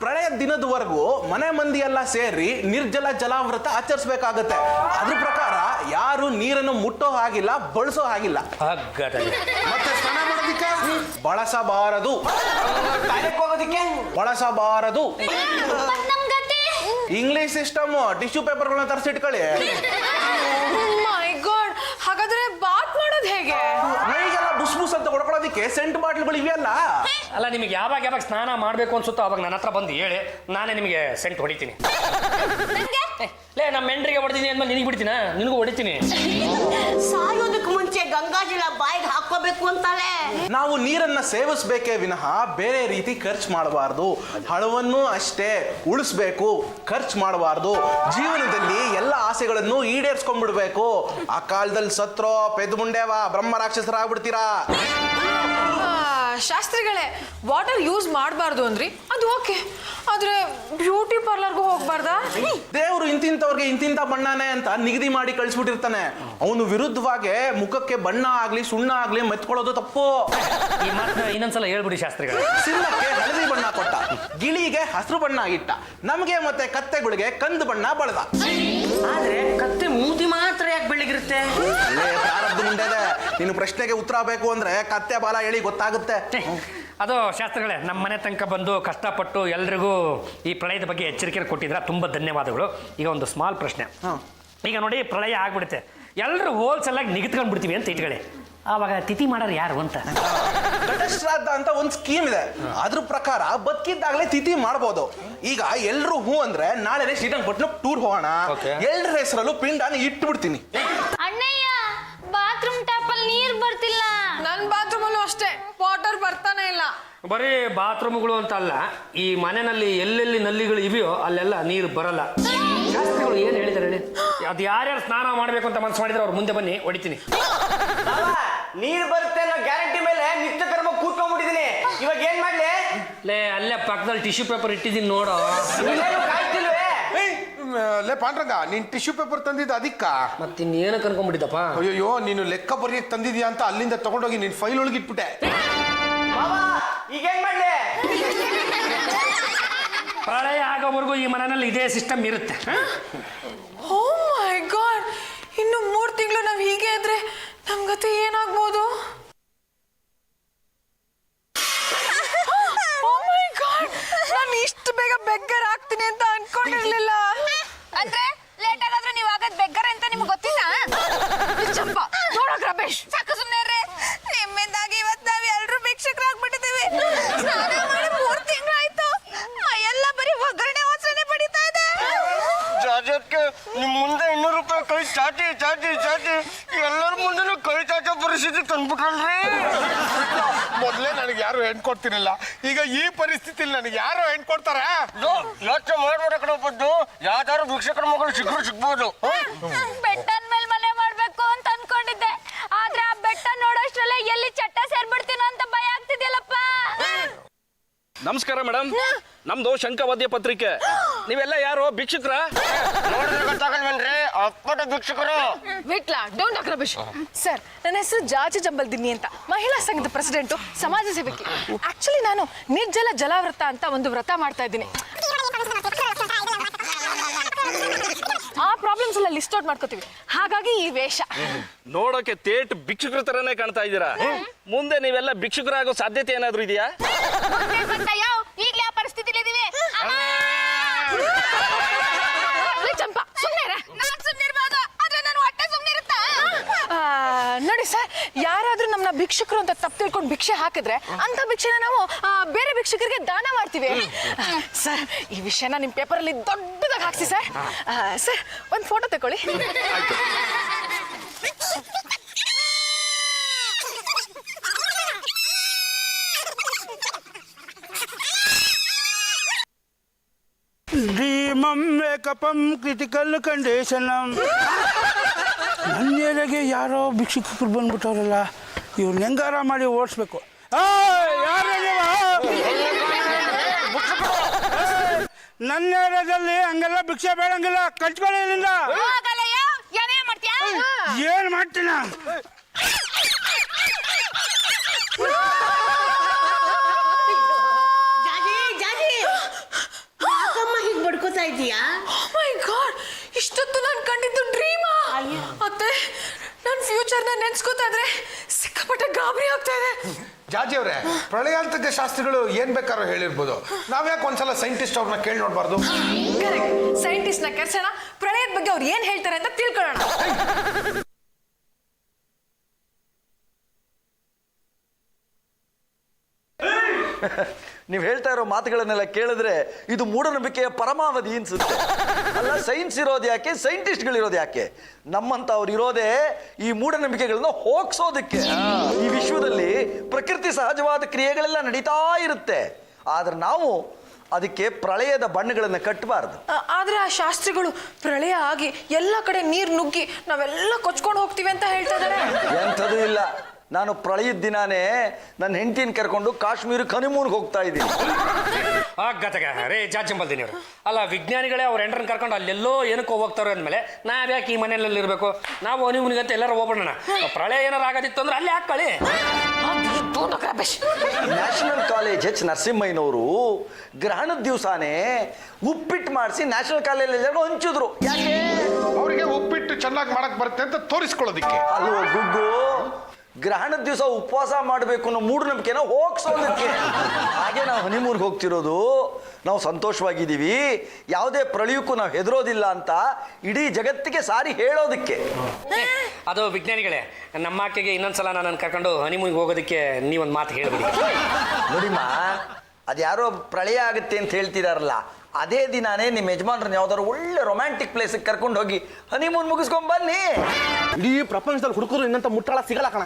ಪ್ರಳಯ ದಿನದವರೆಗೂ ಮನೆ ಮಂದಿ ಎಲ್ಲ ಸೇರಿ ನಿರ್ಜಲ ಜಲಾವ್ರತ ಆಚರಿಸ್ಬೇಕಾಗತ್ತೆ. ಅದ್ರ ಪ್ರಕಾರ ಯಾರು ನೀರನ್ನು ಮುಟ್ಟೋ ಹಾಗಿಲ್ಲ, ಬಳಸೋ ಹಾಗಿಲ್ಲ. ಮತ್ತೆ ಸ್ನಾನ ಮಾಡೋದಿಕ್ಕೆ ಬಳಸಬಾರದು. ಹೋಗೋದಿಕ್ಕೆ ಬಳಸಬಾರದು. ಮತ್ ನಮ್ಗ ಇಂಗ್ಲಿಷ್ ಸಿಸ್ಟಮ್ ಟಿಶ್ಯೂ ಪೇಪರ್ಗಳನ್ನ ತರಿಸಿಟ್ಕೊಳ್ಳಿ. ಮೈ ಗಾಡ್, ಹಾಗಾದ್ರೆ ಬಾತ್ ಮಾಡೋದು ಹೇಗೆ? ಮೈಗೆಲ್ಲ ಬುಸ್ ಬುಸ್ ಅಂತ ಹೊಡ್ಕೊಳ್ಳೋದಕ್ಕೆ ಸೆಂಟ್ ಬಾಟ್ಲ್ಗಳು ಇವೆಯಲ್ಲ. ಅಲ್ಲ, ನಿಮಗೆ ಯಾವಾಗ ಸ್ನಾನ ಮಾಡಬೇಕು ಅನ್ಸುತ್ತೋ ಅವಾಗ ನನ್ನ ಹತ್ರ ಬಂದು ಹೇಳಿ, ನಾನೇ ನಿಮಗೆ ಸೆಂಟ್ ಹೊಡಿತೀನಿ. ಲೇ, ನಮ್ಮ ಮೆಂಡ್ರಿಗೆ ಹೊಡಿತೀನಿ ಅಂದ್ಮೇಲೆ ನಿನಗೆ ಬಿಡ್ತೀನ? ನಿನಗೂ ಹೊಡಿತೀನಿ. ಸಾಯೋದಕ್ಕೆ ಮುಂಚೆ ಗಂಗಾಜಲ ಬಾಯಿಗೆ ಹಾಕೋಬೇಕು ಅಂತಾಳೆ. ನಾವು ನೀರನ್ನ ಸೇವಿಸಬೇಕೇ ವಿನಃ ಬೇರೆ ರೀತಿ ಖರ್ಚು ಮಾಡಬಾರ್ದು. ಹಣವನ್ನು ಅಷ್ಟೇ ಉಳಿಸ್ಬೇಕು, ಖರ್ಚು ಮಾಡಬಾರ್ದು. ಜೀವನದಲ್ಲಿ ಎಲ್ಲ ಆಸೆಗಳನ್ನು ಈಡೇರಿಸ್ಕೊಂಡ್ಬಿಡ್ಬೇಕು. ಆ ಕಾಲದಲ್ಲಿ ಸತ್ರೋ ಪೆದ್ದು ಮುಂಡೇವ ಬ್ರಹ್ಮ ರಾಕ್ಷಸರಾಗ್ಬಿಡ್ತೀರಾ. ಶಾಸ್ತ್ರಿಗಳೇ, ವಾಟರ್ ಯೂಸ್ ಮಾಡಬಾರ್ದು ಅಂದ್ರಿ, ಅದು ಓಕೆ. ಆದ್ರೆ ಬ್ಯೂಟಿ ಪಾರ್ಲರ್ಗೂ ಹೋಗ್ಬಾರ್ದಾ? ದೇವರು ಇಂತಿಂತವ್ರಿಗೆ ಇಂತಿಂತ ಬಣ್ಣನೇ ಅಂತ ನಿಗದಿ ಮಾಡಿ ಕಳಿಸ್ಬಿಟ್ಟಿರ್ತಾನೆ. ಅವನು ವಿರುದ್ಧವಾಗಿ ಮುಖಕ್ಕೆ ಬಣ್ಣ ಆಗ್ಲಿ ಸುಣ್ಣ ಆಗ್ಲಿ ಮೆತ್ಕೊಳ್ಳೋದು ತಪ್ಪು. ಈ ಮಾತನ್ನ ಇನ್ನೊಂದ್ಸಲ ಹೇಳ್ಬಿಡಿ ಶಾಸ್ತ್ರಿಗಳು. ಸಿಂಹಕ್ಕೆ ಹಳದಿ ಬಣ್ಣ ಕೊಟ್ಟ, ಗಿಳಿಗೆ ಹಸಿರು ಬಣ್ಣ ಇಟ್ಟ, ನಮಗೆ ಮತ್ತೆ ಕತ್ತೆಗಳಿಗೆ ಕಂದು ಬಣ್ಣ ಬಳದ. ಆದ್ರೆ ಕತ್ತೆ ಮೂತಿ ಮಾತ್ರ ಯಾಕೆ ಬೆಳ್ಳಗಿರುತ್ತೆ? ಅಲ್ಲೇ ಪ್ರಾರಬ್ಧ ಮುಂಡೆದೆ. ನೀನು ಪ್ರಶ್ನೆಗೆ ಉತ್ತರ ಬೇಕು ಅಂದ್ರೆ ಕತ್ತೆ ಬಾಲ ಹೇಳಿ ಗೊತ್ತಾಗುತ್ತೆ. ಅದು ಶಾಸ್ತ್ರಿಗಳೇ, ನಮ್ಮ ಮನೆ ತನಕ ಬಂದು ಕಷ್ಟಪಟ್ಟು ಎಲ್ರಿಗೂ ಈ ಪ್ರಳಯದ ಬಗ್ಗೆ ಎಚ್ಚರಿಕೆ ಕೊಟ್ಟಿದ್ರ, ತುಂಬ ಧನ್ಯವಾದಗಳು. ಈಗ ಒಂದು ಸ್ಮಾಲ್ ಪ್ರಶ್ನೆ. ಈಗ ನೋಡಿ, ಪ್ರಳಯ ಆಗ್ಬಿಡುತ್ತೆ, ಎಲ್ಲರೂ ಹೋಲ್ಸೇಲ್ ಆಗಿ ನಿಗತ್ಕೊಂಡ್ ಬಿಡ್ತೀವಿ ಅಂತ ಇಟ್ಕೊಳ್ಳಿ. ಆವಾಗ ತಿಥಿ ಮಾಡೋರು ಯಾರು ಅಂತ? ಘಟಶ್ರಾದ್ದ ಅಂತ ಒಂದು ಸ್ಕೀಮ್ ಇದೆ. ಅದ್ರ ಪ್ರಕಾರ ಬದುಕಿದ್ದಾಗಲೇ ತಿಥಿ ಮಾಡ್ಬೋದು. ಈಗ ಎಲ್ರು ಹೂ ಅಂದ್ರೆ ನಾಳೆ ಶ್ರೀರಂಗಪಟ್ಟಣ ಟೂರ್ ಹೋಗೋಣ, ಎಲ್ರ ಹೆಸರಲ್ಲೂ ಪಿಂಡಾನ ಇಟ್ಟು ಬಿಡ್ತೀನಿ. ಅಣ್ಣಯ್ಯ, ಬಾತ್ರೂಮ್ ಟ್ಯಾಪಲ್ಲಿ ನೀರ್ ಬರ್ತಿಲ್ಲ. ನನ್ನ ಬಾತ್ರೂಮಲ್ಲೂ ಅಷ್ಟೇ, ವಾಟರ್ ಬರ್ತಾನೆ ಇಲ್ಲ. ಬರೀ ಬಾತ್ರೂಮ್ಗಳು ಅಂತ ಅಲ್ಲ, ಈ ಮನೆಯಲ್ಲಿ ಎಲ್ಲೆಲ್ಲಿ ನಲ್ಲಿಗಳು ಇವೆಯೋ ಅಲ್ಲೆಲ್ಲ ನೀರು ಬರಲ್ಲ. ಶಾಸ್ತ್ರಿಗಳು ಏನು ಹೇಳಿದಾರೆ ಹೇಳಿ? ಅದು ಯಾರ್ಯಾರು ಸ್ನಾನ ಮಾಡಬೇಕು ಅಂತ ಮನಸ್ಸು ಮಾಡಿದ್ರೆ ಅವ್ರು ಮುಂದೆ ಬನ್ನಿ, ಹೊಡಿತೀನಿ. ನೀರ್ ಬರುತ್ತೆ ಅನ್ನೋ ಗ್ಯಾರಂಟಿ ಮೇಲೆ ನಿತ್ಯ ಕರ್ಮ ಕೂತ್ಕೊಂಡ್ಬಿಟ್ಟಿದೀನಿ. ಇವಾಗ ಏನ್ ಮಾಡ್ಲಿ? ಲೇ, ಅಲ್ಲೇ ಪಕ್ಕದಲ್ಲಿ ಟಿಶ್ಯೂ ಪೇಪರ್ ಇಟ್ಟಿದ್ದೀನಿ ನೋಡು. ಕಾಯ್ತಿಲ್ವೇ? ಲೇ ಪಾಂಡ್ರಂಗ, ನೀನ್ ಟಿಶ್ಯೂ ಪೇಪರ್ ತಂದಿದ್ದ ಅದಕ್ಕ? ಮತ್ತಿನ್ನೇನು ಕನ್ಕೊಂಡ್ಬಿಟ್ಟಿದ್ದಪ್ಪ? ಅಯ್ಯೋ, ನೀನು ಲೆಕ್ಕ ಬರೆಯಕ್ ತಂದಿದ್ಯಾ ಅಂತ ಅಲ್ಲಿಂದ ತಗೊಂಡೋಗಿ ನಿನ್ ಫೈಲ್ ಒಳಗೆ ಇಟ್ಬಿಟ್ಟೆ. ಈಗೇನ್ ಮಾಡ್ಲಿ? ಪ್ರಳಯ ಆಗೋವರೆಗೂ ಈ ಮನೆಯಲ್ಲಿ ಇದೇ ಸಿಸ್ಟಮ್ ಇರುತ್ತೆ. ಓ ಮೈ ಗಾಡ್, ಇನ್ನು 3 ತಿಂಗಳು ನಾವು ಹೀಗೆ ಇದ್ರೆ ನಮ್ ಗತಿ ಏನಾಗ್ಬೋದು? ಓ ಮೈ ಗಾಡ್, ನಾನು ಇಷ್ಟು ಬೇಗ ಬೆಗ್ಗರ್ ಆಗ್ತೀನಿ ಅಂತ ಅನ್ಕೊಂಡಿರ್ಲಿಲ್ಲ. ಅಂದ್ರೆ ಲೇಟ್ ಆಗಾದ್ರೆ ನೀವು ಆಗದ್ ಬೆಗ್ಗರ್ ಅಂತ ನಿಮ್ಗೆ ಗೊತ್ತಿಲ್ಲ? ಚಂಪ, ನೋಡಕ್ ರಮೇಶ್, ಸಾಕು ಸುಮ್ಮನೆ ರೀ. ನಿಮ್ಮಿಂದಾಗಿ ಇವತ್ತು ನಾವ್ ಎಲ್ರು ಭಿಕ್ಷಕರಾಗ್ಬಿಟ್ಟಿದೀವಿ. ಸ್ನಾನ ಮಾಡಿ 3 ತಿಂಗಳಾಯ್ತು, ಮೈಯೆಲ್ಲ ಬರೀ ಒಗ್ಗರಣೆ ವಾಸನೆ ಬಡಿತಾ ಇದೆ. ಜಾಜಕ್ಕೆ ನಿಮ್ ಮುಂದೆ 200 ರೂಪಾಯಿ ಕೈ ಚಾಟಿ ಚಾಟಿ ಚಾಟಿ ಎಲ್ಲರ ಮುಂದೆನೂ ಕೈ ಚಾಚೋ ಪರಿಸ್ಥಿತಿ ತಂದ್ಬಿಟ್ರಲ್ರಿ. ಮೊದ್ಲೇ ನನಗೆ ಯಾರು ಹೆಣ್ ಕೊಡ್ತಿರಲಿಲ್ಲ, ಈಗ ಈ ಪರಿಸ್ಥಿತಿಲಿ ನನಗೆ ಯಾರು ಹೆಣ್ ಕೊಡ್ತಾರೆ? ಯೋಚನೆ ಮಾಡ್ಬೇಡ ಕಡೆ ಬಂದು ಯಾವ್ದಾದ್ರು ಭಿಕ್ಷಕರ ಮಗಳು ಸಿಗ್ಬೋದು. ಬೆಟ್ಟನ್ ಮೇಲೆ ಮನೆ ಮಾಡ್ಬೇಕು ಅಂತ ಅನ್ಕೊಂಡಿದ್ದೆ, ಆದ್ರೆ ಆ ಬೆಟ್ಟ ನೋಡೋಷ್ಟ್ರಲ್ಲೇ ಎಲ್ಲಿ ಚಟ್ಟ ಸೇರ್ಬಿಡ್ತೀನೋ ಅಂತ ಭಯ ಆಗ್ತಿದ್ಯಲ್ಲಪ್ಪ. ನಮಸ್ಕಾರ ಮೇಡಮ್, ನಮ್ದು ಶಂಕವಾದ್ಯ ಪತ್ರಿಕೆ. ನೀವೆಲ್ಲ ಯಾರು ಭಿಕ್ಷುಕ್ರ? ನೋಡಿದ್ರೆ ಗೊತ್ತಾಗಲ್ವೇನ್ರಿ, ಅಪ್ಪಟ ಭಿಕ್ಷುಕರು. Vitla, don't talk Ramesh. Sir, ನನ್ನ ಹೆಸರು ಜಾಜಿ ಜಂಬಲ್ದಿನ್ನಿ ಅಂತ, ಮಹಿಳಾ ಸಂಘದ ಪ್ರೆಸಿಡೆಂಟು, ಸಮಾಜ ಸೇವಕಿ. ಆಕ್ಚುಲಿ ನಾನು ನಿರ್ಜಲ ಜಲಾವೃತ ಅಂತ ಒಂದು ವ್ರತ ಮಾಡ್ತಾ ಇದ್ದೀನಿ. ಆ ಪ್ರಾಬ್ಲಮ್ಸ್ ಎಲ್ಲ ಲಿಸ್ಟ್ ಔಟ್ ಮಾಡ್ಕೋತೀವಿ, ಹಾಗಾಗಿ ಈ ವೇಷ. ನೋಡೋಕೆ ತೇಟ್ ಭಿಕ್ಷುಕ್ರ ತರನೇ ಕಾಣ್ತಾ ಇದ್ದೀರಾ. ಮುಂದೆ ನೀವೆಲ್ಲ ಭಿಕ್ಷುಕರಾಗೋ ಸಾಧ್ಯತೆ ಏನಾದ್ರು ಇದೆಯಾ? ಈಗಲೇ ಆ ಪರಿಸ್ಥಿತಿಲಿ ಇದೀವಿ. ಚಂಪಾ, ಸುಮ್ಮನೆ ನಾನ್ ಸುಮ್ನಿರ್ಬೋದು, ಆದ್ರೆ ನಾನು ಹೊಟ್ಟೆ ಸುಮ್ನಿರುತ್ತಾ? ನೋಡಿ ಸರ್, ಯಾರಾದ್ರೂ ನಮ್ಮನ್ನ ಭಿಕ್ಷುಕರು ಅಂತ ತಪ್ಪು ತಿಳ್ಕೊಂಡು ಭಿಕ್ಷೆ ಹಾಕಿದ್ರೆ ಅಂತ ಭಿಕ್ಷೆನ ನಾವು ಬೇರೆ ಭಿಕ್ಷುಕರಿಗೆ ದಾನ ಮಾಡ್ತೀವಿ. ಸರ್, ಈ ವಿಷಯನ ನಿಮ್ಮ ಪೇಪರಲ್ಲಿ ದೊಡ್ಡದಾಗಿ ಹಾಕ್ಸಿ ಸರ್. ಸರ್, ಒಂದು ಫೋಟೋ ತಗೊಳ್ಳಿ. ಧೀಮಂ ಮೇಕಪಂ ಕ್ರಿಟಿಕಲ್ ಕಂಡೀಷನ್. ನನ್ನ ಏರಿಯಾಗೆ ಯಾರೋ ಭಿಕ್ಷುಕರು ಬಂದ್ಬಿಟ್ಟವ್ರಲ್ಲ, ಇವ್ರನ್ನ ಹೆಂಗಾರ ಮಾಡಿ ಓಡಿಸ್ಬೇಕು. ನನ್ನ ಏರಿಯಾದಲ್ಲಿ ಹಂಗೆಲ್ಲ ಭಿಕ್ಷೆ ಬೇಡಂಗಿಲ್ಲ, ಕಟ್ಕೊಳ್ಳಿ ಇಲ್ಲಿಂದ. ಏನ್ ಮಾಡ್ತೀನ? ಬಡ್ಕೋತಾ ಇದೀಯಾ? ಮೈ ಗಾಡ್, ಇಷ್ಟೊತ್ತು ನಾನು ಕಂಡಿದ್ದು ಡ್ರೀಮಾ? ಅತ್ತೆ, ನನ್ನ ಫ್ಯೂಚರ್ನ ನೆನ್ಸ್ಕೋತಾ ಇದ್ರೆ ಸಿಕ್ಕಾಪಟ್ಟೆ ಗಾಬರಿ ಆಗ್ತಾ ಇದೆ. ಜಾಜಿ ಅವರೇ, ಪ್ರಳಯಾಂತಕ ಶಾಸ್ತ್ರಿಗಳು ಏನ್ ಬೇಕಾದ್ರೂ ಹೇಳಿರ್ಬೋದು, ನಾವ್ಯಾಕೆ ಒಂದ್ಸಲ ಸೈಂಟಿಸ್ಟ್ ಅವ್ರನ್ನ ಕೇಳಿ ನೋಡ್ಬಾರ್ದು? ಕರೆಕ್ಟ್, ಸೈಂಟಿಸ್ಟ್ ನ ಕರ್ಸೋಣ, ಪ್ರಳಯದ ಬಗ್ಗೆ ಅವ್ರು ಏನ್ ಹೇಳ್ತಾರೆ ಅಂತ ತಿಳ್ಕೊಳ್ಳೋಣ. ನೀವು ಹೇಳ್ತಾ ಇರೋ ಮಾತುಗಳನ್ನೆಲ್ಲ ಕೇಳಿದ್ರೆ ಇದು ಮೂಢನಂಬಿಕೆಯ ಪರಮಾವಧಿ ಅನ್ಸುತ್ತೆ. ಅಲ್ಲ, ಸೈನ್ಸ್ ಇರೋದು ಯಾಕೆ, ಸೈಂಟಿಸ್ಟ್ಗಳಿರೋದು ಯಾಕೆ? ನಮ್ಮಂಥವ್ರು ಇರೋದೇ ಈ ಮೂಢನಂಬಿಕೆಗಳನ್ನ ಹೋಗ್ಸೋದಕ್ಕೆ. ಈ ವಿಶ್ವದಲ್ಲಿ ಪ್ರಕೃತಿ ಸಹಜವಾದ ಕ್ರಿಯೆಗಳೆಲ್ಲ ನಡೀತಾ ಇರುತ್ತೆ, ಆದ್ರೆ ನಾವು ಅದಕ್ಕೆ ಪ್ರಳಯದ ಬಣ್ಣಗಳನ್ನು ಕಟ್ಟಬಾರ್ದು. ಆದ್ರೆ ಆ ಶಾಸ್ತ್ರಿಗಳು ಪ್ರಳಯ ಆಗಿ ಎಲ್ಲ ಕಡೆ ನೀರ್ ನುಗ್ಗಿ ನಾವೆಲ್ಲ ಕೊಚ್ಕೊಂಡು ಹೋಗ್ತೀವಿ ಅಂತ ಹೇಳ್ತಾ ಇದಾರೆ. ಎಂಥದೂ ಇಲ್ಲ. ನಾನು ಪ್ರಳಯದ ದಿನಾನೇ ನನ್ನ ಹೆಂಡತಿನ ಕರ್ಕೊಂಡು ಕಾಶ್ಮೀರಕ್ಕೆ ಹನಿಮೂನ್ಗೆ ಹೋಗ್ತಾ ಇದ್ದೀನಿ. ಗತಗ ರೇ ಜಾಜಂಬಲ್ದಿನಿ ಅವರು. ಅಲ್ಲ, ವಿಜ್ಞಾನಿಗಳೇ ಅವ್ರ ಎಂಟ್ರನ್ನ ಕರ್ಕೊಂಡು ಅಲ್ಲೆಲ್ಲೋ ಏನಕ್ಕೋ ಹೋಗ್ತಾರೆ ಅಂದಮೇಲೆ ನಾವ್ಯಾಕೆ ಈ ಮನೆಯಲ್ಲಿ ಇರಬೇಕು? ನಾವು ಹನಿಮೂನ್ಗಂತ ಎಲ್ಲರೂ ಹೋಗೋಣ. ಪ್ರಳಯ ಏನಾರು ಆಗೋದಿತ್ತು ಅಂದ್ರೆ ಅಲ್ಲಿ ಹಾಕೊಳ್ಳಿ. ನ್ಯಾಷನಲ್ ಕಾಲೇಜ್ ಎಚ್ ನರಸಿಂಹಯ್ಯನವರು ಗ್ರಹಣದ ದಿವಸನೇ ಉಪ್ಪಿಟ್ಟು ಮಾಡಿಸಿ ನ್ಯಾಷನಲ್ ಕಾಲೇಜ್ ಹಂಚಿದ್ರು. ಯಾಕೆ? ಅವರಿಗೆ ಉಪ್ಪಿಟ್ಟು ಚೆನ್ನಾಗಿ ಮಾಡಕ್ ಬರುತ್ತೆ ಅಂತ ತೋರಿಸ್ಕೊಳ್ಳೋದಿಕ್ಕೆ. ಅಲ್ವೋ ಗುಗ್ಗು, ಗ್ರಹಣದ ದಿವಸ ಉಪವಾಸ ಮಾಡಬೇಕು ಅನ್ನೋ ಮೂಢನಂಬಿಕೆನ ಹೋಗ್ಸೋದಕ್ಕೆ. ಹಾಗೆ ನಾವು ಹನಿಮೂನ್ಗೆ ಹೋಗ್ತಿರೋದು, ನಾವು ಸಂತೋಷವಾಗಿದ್ದೀವಿ, ಯಾವುದೇ ಪ್ರಳಯಕ್ಕೂ ನಾವು ಹೆದರೋದಿಲ್ಲ ಅಂತ ಇಡೀ ಜಗತ್ತಿಗೆ ಸಾರಿ ಹೇಳೋದಕ್ಕೆ. ಅದು ವಿಜ್ಞಾನಿಗಳೇ, ನಮ್ಮ ಆಕೆಗೆ ಇನ್ನೊಂದ್ಸಲ ನಾನು ಕರ್ಕೊಂಡು ಹನಿಮೂನ್ಗೆ ಹೋಗೋದಕ್ಕೆ ನೀವೊಂದು ಮಾತು ಹೇಳ್ಬಿಡಿ. ನೋಡಿಮ್ಮ, ಅದ್ಯಾರೋ ಪ್ರಳಯ ಆಗುತ್ತೆ ಅಂತ ಹೇಳ್ತಿದಾರಲ್ಲ, ಅದೇ ದಿನಾನೇ ನಿಮ್ಮ ಯಜಮಾನ್ರನ್ನ ಯಾವ್ದಾದ್ರು ಒಳ್ಳೆ ರೊಮ್ಯಾಂಟಿಕ್ ಪ್ಲೇಸಿಗೆ ಕರ್ಕೊಂಡು ಹೋಗಿ ಹನಿಮೂನ್ ಮುಗಿಸ್ಕೊಂಡ್ ಬನ್ನಿ. ಇಡೀ ಪ್ರಪಂಚದಲ್ಲಿ ಹುಡುಕರು ಇನ್ನಂತ ಮುಟ್ಟಾಳ ಸಿಗಲ್ಲ ಕಣ.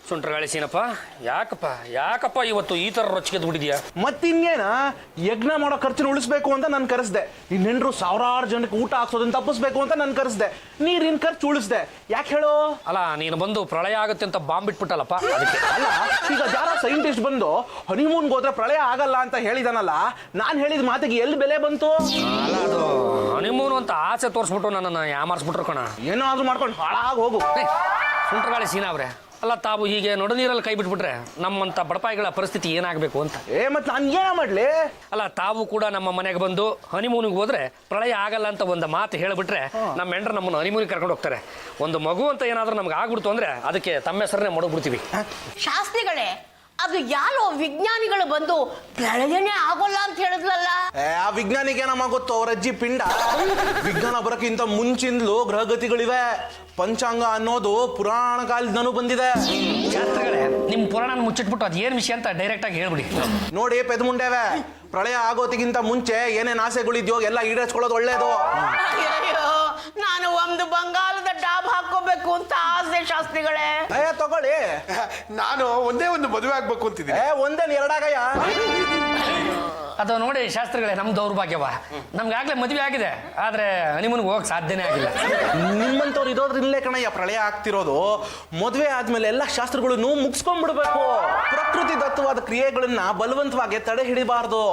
ಸುಂಟ್ರಗಾಳಿ ಸೀನಪ್ಪ, ಯಾಕಪ್ಪ ಇವತ್ತು ಈ ಥರ ರೊಚ್ಚಿಗೆ ದುಡಿದ್ಯಾ? ಮತ್ತಿನ್ನೇನ, ಯಜ್ಞ ಮಾಡೋ ಖರ್ಚನ್ನು ಉಳಿಸ್ಬೇಕು ಅಂತ ನಾನು ಕರೆಸ್ದೆ. ಇನ್ನೆಂಡ್ರು ಸಾವಿರಾರು ಜನಕ್ಕೆ ಊಟ ಹಾಕ್ಸೋದನ್ನ ತಪ್ಪಿಸ್ಬೇಕು ಅಂತ ನಾನು ಕರೆಸ್ದೆ. ನೀರಿನ ಖರ್ಚು ಉಳಿಸ್ದೆ. ಯಾಕೆ ಹೇಳೋ? ಅಲ್ಲ, ನೀನು ಬಂದು ಪ್ರಳಯ ಆಗುತ್ತೆ ಅಂತ ಬಾಂಬ್ ಬಿಟ್ಬಿಟ್ಟಲ್ಲಪ್ಪ, ಅದಕ್ಕೆ. ಅಲ್ಲ, ಈಗ ಯಾರೋ ಸೈಂಟಿಸ್ಟ್ ಬಂದು ಹನಿಮೂನ್ಗೆ ಹೋದ್ರೆ ಪ್ರಳಯ ಆಗಲ್ಲ ಅಂತ ಹೇಳಿದಾನಲ್ಲ, ನಾನು ಹೇಳಿದ ಮಾತಿಗೆ ಎಲ್ಲಿ ಬೆಲೆ ಬಂತು? ಅಲ್ಲ, ಅದು ಹನಿಮೂನ್ ಅಂತ ಆಸೆ ತೋರಿಸ್ಬಿಟ್ಟು ನನ್ನನ್ನು ಯಾಮಾರಿಸ್ಬಿಟ್ರು ಕಣ. ಏನಾದ್ರೂ ಮಾಡ್ಕೊಂಡು ಹಾಳಾಗಿ ಹೋಗು. ಸುಂಟ್ರಗಾಳಿ ಸೀನಾ ಅವ್ರೆ, ಅಲ್ಲ, ತಾವು ಹೀಗೆ ನಡುನೀರಲ್ಲಿ ಕೈ ಬಿಟ್ಬಿಟ್ರೆ ನಮ್ಮಂತ ಬಡಪಾಯಿಗಳ ಪರಿಸ್ಥಿತಿ ಏನಾಗಬೇಕು ಅಂತ. ಮತ್ತೆ ನಾನು ಏನ ಮಾಡ್ಲಿ? ಅಲ್ಲ, ತಾವು ಕೂಡ ನಮ್ಮ ಮನೆಗೆ ಬಂದು ಹನಿಮೂನಿಗೆ ಹೋದ್ರೆ ಪ್ರಳಯ ಆಗಲ್ಲ ಅಂತ ಒಂದು ಮಾತು ಹೇಳಿಬಿಟ್ರೆ ನಮ್ಮ ಹೆಂಡ್ರು ನಮ್ಮನ್ನು ಹನಿಮೂನಿಗೆ ಕರ್ಕೊಂಡು ಹೋಗ್ತಾರೆ. ಒಂದು ಮಗು ಅಂತ ಏನಾದ್ರೂ ನಮ್ಗೆ ಆಗ್ಬಿಡ್ತು ಅಂದ್ರೆ ಅದಕ್ಕೆ ತಮ್ಮ ಹೆಸರನ್ನೇ ಮಡಗ್ಬಿಡ್ತೀವಿ. ಶಾಸ್ತ್ರಿಗಳೇ, ಅದು ಯಾರೋ ವಿಜ್ಞಾನಿಗಳು ಬಂದು ಪ್ರಳಯನೇ ಆಗೋಲ್ಲ ಅಂತ ಹೇಳಿದ್ಲಲ್ಲ. ಆ ವಿಜ್ಞಾನಿಗೆ ಏನಮ್ಮ ಗೊತ್ತು, ಅವ್ರ ಅಜ್ಜಿ ಪಿಂಡ. ವಿಜ್ಞಾನ ಬರೋಕ್ಕಿಂತ ಮುಂಚಿಂದಲೂ ಗ್ರಹಗತಿಗಳಿವೆ. ಪಂಚಾಂಗ ಅನ್ನೋದು ಪುರಾಣ ಕಾಲದಿಂದನೂ ಬಂದಿದೆ. ಶಾಸ್ತ್ರಿಗಳೇ, ನಿಮ್ಮ ಪುರಾಣ ಮುಚ್ಚಿಟ್ಬಿಟ್ಟು ಅದು ಏನು ವಿಷಯ ಅಂತ ಡೈರೆಕ್ಟ್ ಆಗಿ ಹೇಳ್ಬಿಡಿ. ನೋಡಿ ಪೆದ್ಮುಂಡೇವೆ, ಪ್ರಳಯ ಆಗೋತಿಗಿಂತ ಮುಂಚೆ ಏನೇನು ಆಸೆಗಳಿದ್ಯೋ ಎಲ್ಲ ಈಡೇರಿಸ್ಕೊಳ್ಳೋದು ಒಳ್ಳೇದು. ಅಯ್ಯೋ, ನಾನು ಒಂದು ಬಂಗಾಲದ ಡಾಬ್ ಹಾಕೋಬೇಕು ಅಂತ ಆಸೆ ಶಾಸ್ತ್ರಿಗಳೇ. ತಗೊಳ್ಳಿ. ನಾನು ಒಂದೇ ಒಂದು ಮದುವೆ ಆಗ್ಬೇಕು ಅಂತಿದ್ದೀನಿ. ಒಂದೇನು ಎರಡಾಗಯ್ಯ. ಅದು ನೋಡಿ ಶಾಸ್ತ್ರಿಗಳೇ, ನಮ್ಮ ದೌರ್ಭಾಗ್ಯವ. ನಮ್ಗಾಗ್ಲೇ ಮದುವೆ ಆಗಿದೆ, ಆದ್ರೆ ಹನಿಮೂನ್ಗೆ ಹೋಗಕ್ಕೆ ಸಾಧ್ಯನೇ ಆಗಿಲ್ಲ. ನಿಮ್ಮಂತವ್ರು ಇರೋದ್ರಿಂದಲೇ ಕಣಯ್ಯ ಪ್ರಳಯ ಆಗ್ತಿರೋದು. ಮದುವೆ ಆದ್ಮೇಲೆ ಎಲ್ಲ ಶಾಸ್ತ್ರಗಳನ್ನು ಮುಗಿಸ್ಕೊಂಡ್ಬಿಡ್ಬೇಕು. ಪ್ರಕೃತಿ ದತ್ತವಾದ ಕ್ರಿಯೆಗಳನ್ನ ಬಲವಂತವಾಗಿ ತಡೆ ಹಿಡಿಬಾರ್ದು.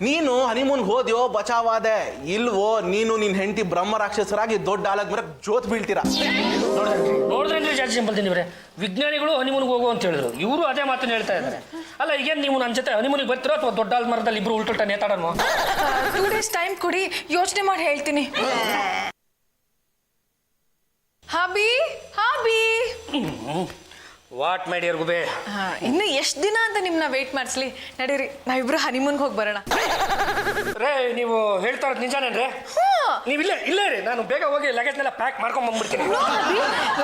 ನೀನು ಹನಿಮೂನ್ಗೆ ಹೋದ್ಯೋ ಬಚಾವಾದೆ, ಇಲ್ವೋ ನೀನು ನಿನ್ ಹೆಂಡತಿ ಬ್ರಹ್ಮ ರಾಕ್ಷಸರಾಗಿ ದೊಡ್ಡ ಆಲದ ಮರ ಜೋತ್ ಬೀಳ್ತೀರಾ. ನೋಡಿದ್ರೆ ಜಾಸ್ತಿ ಸಿಂಪಲ್ತಿನಿವ್ರೆ, ವಿಜ್ಞಾನಿಗಳು ಹನಿಮೂನ್ಗೆ ಹೋಗು ಅಂತ ಹೇಳಿದ್ರು, ಇವರು ಅದೇ ಮಾತನ್ನ ಹೇಳ್ತಾ ಇದ್ದಾರೆ. ಅಲ್ಲ, ಈಗೇನು ನೀವು ನನ್ನ ಜೊತೆ ಹನಿಮೂನಿಗೆ ಬರ್ತೀರೋ ಅಥವಾ ದೊಡ್ಡ ಆಲದ ಮರದಲ್ಲಿ ಇಬ್ರು ಉಲ್ಟುಲ್ಟ ನೇತಾಡೋಣ? 2 days ಟೈಮ್ ಕೊಡಿ, ಯೋಚನೆ ಮಾಡಿ ಹೇಳ್ತೀನಿ. ಹಾಬಿ ವಾಟ್ ಮೈ ಡಿಯರ್ ಗುಬೆ, ಇನ್ನು ಎಷ್ಟು ದಿನ ಅಂತ ನಿಮ್ನ ವೇಟ್ ಮಾಡಿಸ್ಲಿ? ನಡೀರಿ, ನಾವಿಬ್ರು ಹನಿಮೂನ್ಗೆ ಹೋಗಿ ಬರೋಣ. ರೇ, ನೀವು ಹೇಳ್ತಾ ಇರೋದು ನಿಜಾನೇನ್ರಿ? ನೀವು ಇಲ್ಲೇ ರೀ, ನಾನು ಬೇಗ ಹೋಗಿ ಲಗೇಜ್ನೆಲ್ಲ ಪ್ಯಾಕ್ ಮಾಡ್ಕೊಂಡ್ ಬಂದ್ಬಿಡ್ತೀನಿ.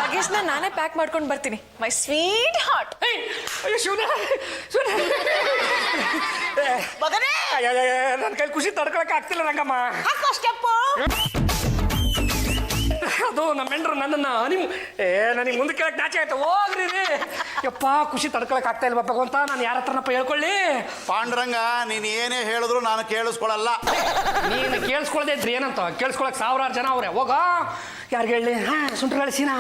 ಲಗೇಜ್ನ ನಾನೇ ಪ್ಯಾಕ್ ಮಾಡ್ಕೊಂಡು ಬರ್ತೀನಿ. My sweet heart. ನನ್ನ ಕೈ ಖುಷಿ ತಡ್ಕೊಳಕ್ ಆಗ್ತಿಲ್ಲ ರಂಗಮ್ಮ. ಅದು ನಮ್ಮ ಹೆಂಡ್ರು ನನ್ನನ್ನು ನನಗೆ ಮುಂದೆ ಕೇಳಕ್ ನಾಚೆ ಆಯ್ತು. ಹೋಗ್ರಿ ರೀ, ಯಪ್ಪ, ಖುಷಿ ತಡ್ಕೊಳಕ್ ಆಗ್ತಾ ಇಲ್ವಾ ಭಗವಂತ, ನಾನು ಯಾರ ಹತ್ರನಪ್ಪ ಹೇಳ್ಕೊಳ್ಳಿ? ಪಾಂಡುರಂಗ, ನೀನು ಏನೇ ಹೇಳಿದ್ರು ನಾನು ಕೇಳಿಸ್ಕೊಳಲ್ಲ. ನೀನು ಕೇಳಿಸ್ಕೊಳ್ದೆ ಇದ್ರಿ ಏನಂತ, ಕೇಳಿಸ್ಕೊಳಕ್ ಸಾವಿರಾರು ಜನ ಅವ್ರೆ. ಹೋಗ, ಯಾರಿಗೆ ಹೇಳಿ? ಸುಂಟ್ರಗಾಳಿ ಸೀನಾ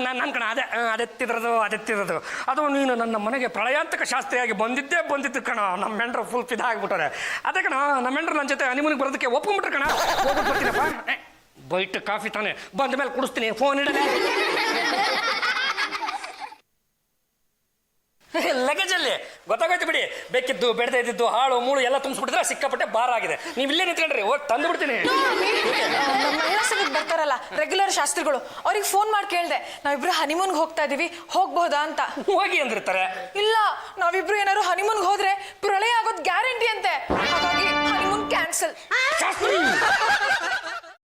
ನನ್ನ ಕಣ, ಅದೆತ್ತಿದ್ರದು ಅದು ನೀನು ನನ್ನ ಮನೆಗೆ ಪ್ರಳಯಾಂತಕ ಶಾಸ್ತ್ರಿಯಾಗಿ ಬಂದಿದ್ದು ಕಣ. ನಮ್ಮ ಹೆಂಡ್ರು ಫುಲ್ ಇದಾಗ್ಬಿಟ್ಟಾರೆ. ಅದೇ ಕಣ, ನಮ್ಮ ಹೆಂಡ್ರು ನನ್ನ ಜೊತೆ ಹನಿಮೂನಿಗೆ ಬರೋದಕ್ಕೆ ಒಪ್ಕೊಂಡ್ಬಿಟ್ರೆ ಕಣ. ಹೋಗ್ಬಿಟ್ಟು ಬರ್ತೀನಪ್ಪ. ಬೈಟ್ ಕಾಫಿ ತಾನೆ, ಬಂದ ಮೇಲೆ ಕುಡಿಸ್ತೀನಿ, ಫೋನ್ ಇಡಲೇ. ಲಗೇಜಲ್ಲಿ ಗೊತ್ತಾಗೋಯ್ತು ಬಿಡಿ, ಬೇಕಿದ್ದ ಬೆಳೆದಿದ್ದು ಬೆಳೆದೇ ಇದ್ದು ಹಾಳು ಮೂಳು ಎಲ್ಲ ತುಂಬಿಸ್ಬಿಟ್ಟಿದ್ರೆ ಸಿಕ್ಕಾಪಟ್ಟೆ ಭಾರ ಆಗಿದೆ. ನೀವು ಇಲ್ಲೇ ನಿಂತ್ಕೊಂಡ್ರಿ, ಹೋಗಿ ತಂದು ಬಿಡ್ತೀನಿ. ನಮ್ಮ ಮಹಿಳಾ ಸಂಘಕ್ಕೆ ಬರ್ತಾರಲ್ಲ ರೆಗ್ಯುಲರ್ ಶಾಸ್ತ್ರಿಗಳು, ಅವ್ರಿಗೆ ಫೋನ್ ಮಾಡಿ ಕೇಳ್ದೆ, ನಾವಿಬ್ರು ಹನಿಮೂನ್ಗೆ ಹೋಗ್ತಾ ಇದೀವಿ, ಹೋಗ್ಬಹುದಾ ಅಂತ. ಹೋಗಿ ಅಂದಿರ್ತಾರೆ. ಇಲ್ಲ, ನಾವಿಬ್ರು ಏನಾದ್ರು ಹನಿಮೂನ್ಗೆ ಹೋದ್ರೆ ಪ್ರಳಯ ಆಗೋದ್ ಗ್ಯಾರಂಟಿ ಅಂತೆ, ಹಾಗಾಗಿ ಹನಿಮೂನ್ ಕ್ಯಾನ್ಸಲ್.